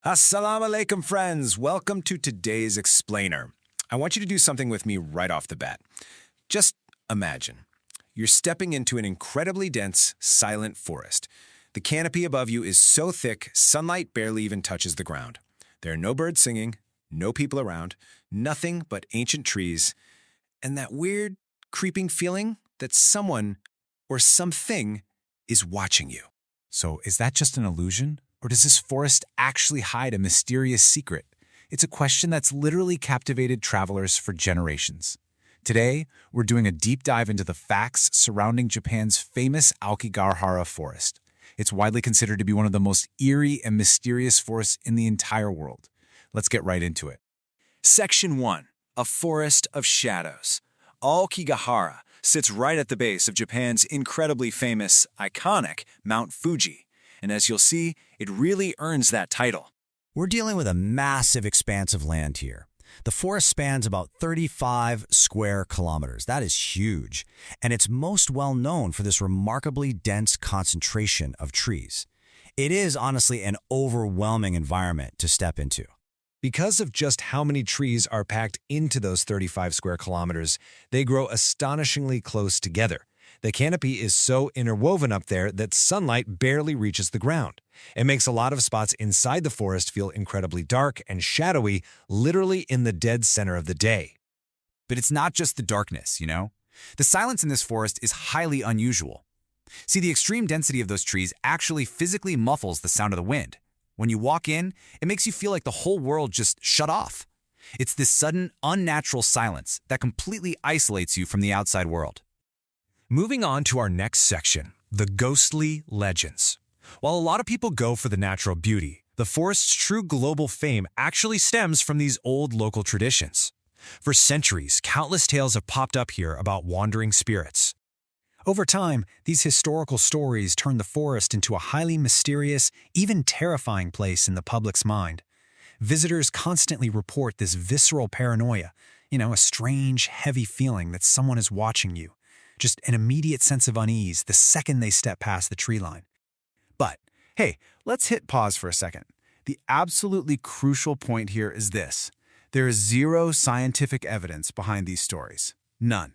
Assalamu alaikum, friends. Welcome to today's explainer. I want you to do something with me right off the bat. Just imagine. You're stepping into an incredibly dense, silent forest. The canopy above you is so thick, sunlight barely even touches the ground. There are no birds singing, no people around, nothing but ancient trees, and that weird, creeping feeling that someone or something is watching you. So is that just an illusion? Or does this forest actually hide a mysterious secret? It's a question that's literally captivated travelers for generations. Today, we're doing a deep dive into the facts surrounding Japan's famous Aokigahara Forest. It's widely considered to be one of the most eerie and mysterious forests in the entire world. Let's get right into it. Section 1. A Forest of Shadows. Aokigahara sits right at the base of Japan's incredibly famous, iconic Mount Fuji. And as you'll see, it really earns that title. We're dealing with a massive expanse of land here. The forest spans about 35 square kilometers. That is huge. And it's most well known for this remarkably dense concentration of trees. It is honestly an overwhelming environment to step into. Because of just how many trees are packed into those 35 square kilometers, they grow astonishingly close together. The canopy is so interwoven up there that sunlight barely reaches the ground. It makes a lot of spots inside the forest feel incredibly dark and shadowy, literally in the dead center of the day. But it's not just the darkness, you know? The silence in this forest is highly unusual. See, the extreme density of those trees actually physically muffles the sound of the wind. When you walk in, it makes you feel like the whole world just shut off. It's this sudden, unnatural silence that completely isolates you from the outside world. Moving on to our next section, the ghostly legends. While a lot of people go for the natural beauty, the forest's true global fame actually stems from these old local traditions. For centuries, countless tales have popped up here about wandering spirits. Over time, these historical stories turned the forest into a highly mysterious, even terrifying place in the public's mind. Visitors constantly report this visceral paranoia, a strange, heavy feeling that someone is watching you. Just an immediate sense of unease the second they step past the tree line. But, hey, let's hit pause for a second. The absolutely crucial point here is this. There is zero scientific evidence behind these stories. None.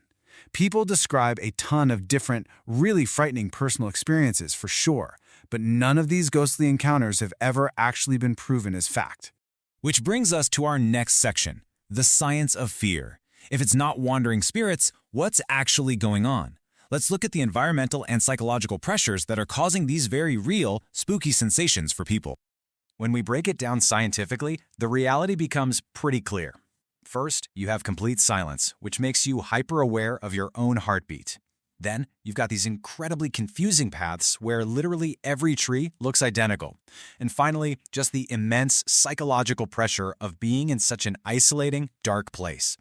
People describe a ton of different, really frightening personal experiences for sure, but none of these ghostly encounters have ever actually been proven as fact. Which brings us to our next section, the science of fear. If it's not wandering spirits, what's actually going on? Let's look at the environmental and psychological pressures that are causing these very real, spooky sensations for people. When we break it down scientifically, the reality becomes pretty clear. First, you have complete silence, which makes you hyper-aware of your own heartbeat. Then, you've got these incredibly confusing paths where literally every tree looks identical. And finally, just the immense psychological pressure of being in such an isolating, dark place.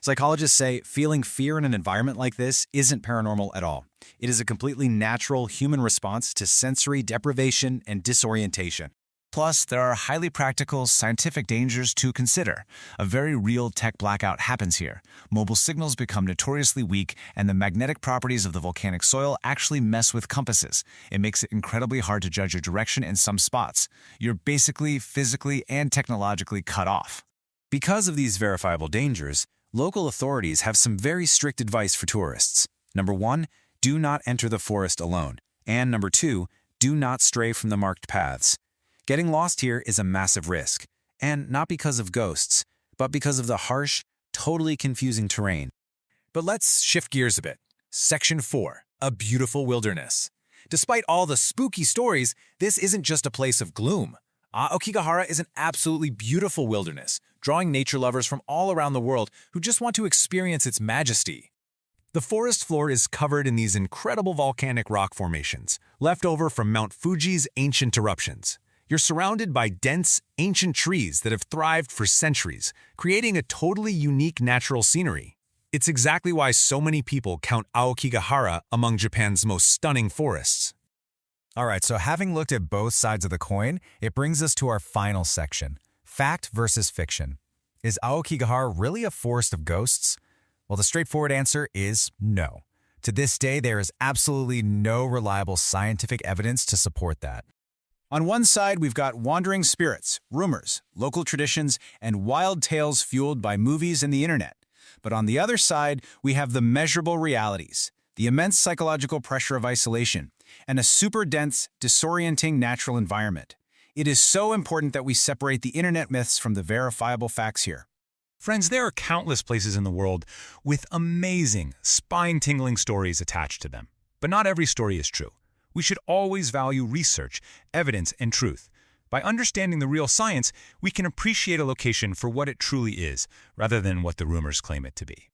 Psychologists say feeling fear in an environment like this isn't paranormal at all. It is a completely natural human response to sensory deprivation and disorientation. Plus, there are highly practical scientific dangers to consider. A very real tech blackout happens here. Mobile signals become notoriously weak, and the magnetic properties of the volcanic soil actually mess with compasses. It makes it incredibly hard to judge your direction in some spots. You're basically physically and technologically cut off. Because of these verifiable dangers, local authorities have some very strict advice for tourists. Number 1, do not enter the forest alone. And number 2, do not stray from the marked paths. Getting lost here is a massive risk, and not because of ghosts, but because of the harsh, totally confusing terrain. But let's shift gears a bit. Section 4, a beautiful wilderness. Despite all the spooky stories, this isn't just a place of gloom. Aokigahara is an absolutely beautiful wilderness, drawing nature lovers from all around the world who just want to experience its majesty. The forest floor is covered in these incredible volcanic rock formations, left over from Mount Fuji's ancient eruptions. You're surrounded by dense, ancient trees that have thrived for centuries, creating a totally unique natural scenery. It's exactly why so many people count Aokigahara among Japan's most stunning forests. All right, so having looked at both sides of the coin, it brings us to our final section, fact versus fiction. Is Aokigahara really a forest of ghosts? Well, the straightforward answer is no. To this day, there is absolutely no reliable scientific evidence to support that. On one side, we've got wandering spirits, rumors, local traditions, and wild tales fueled by movies and the internet. But on the other side, we have the measurable realities, the immense psychological pressure of isolation, and a super dense, disorienting natural environment. It is so important that we separate the internet myths from the verifiable facts here. Friends, there are countless places in the world with amazing, spine-tingling stories attached to them. But not every story is true. We should always value research, evidence, and truth. By understanding the real science, we can appreciate a location for what it truly is, rather than what the rumors claim it to be.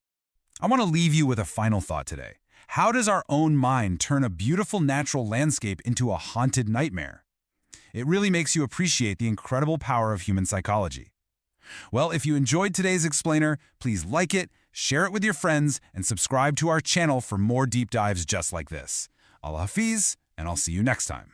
I want to leave you with a final thought today. How does our own mind turn a beautiful natural landscape into a haunted nightmare? It really makes you appreciate the incredible power of human psychology. Well, if you enjoyed today's explainer, please like it, share it with your friends, and subscribe to our channel for more deep dives just like this. Allah Hafiz, and I'll see you next time.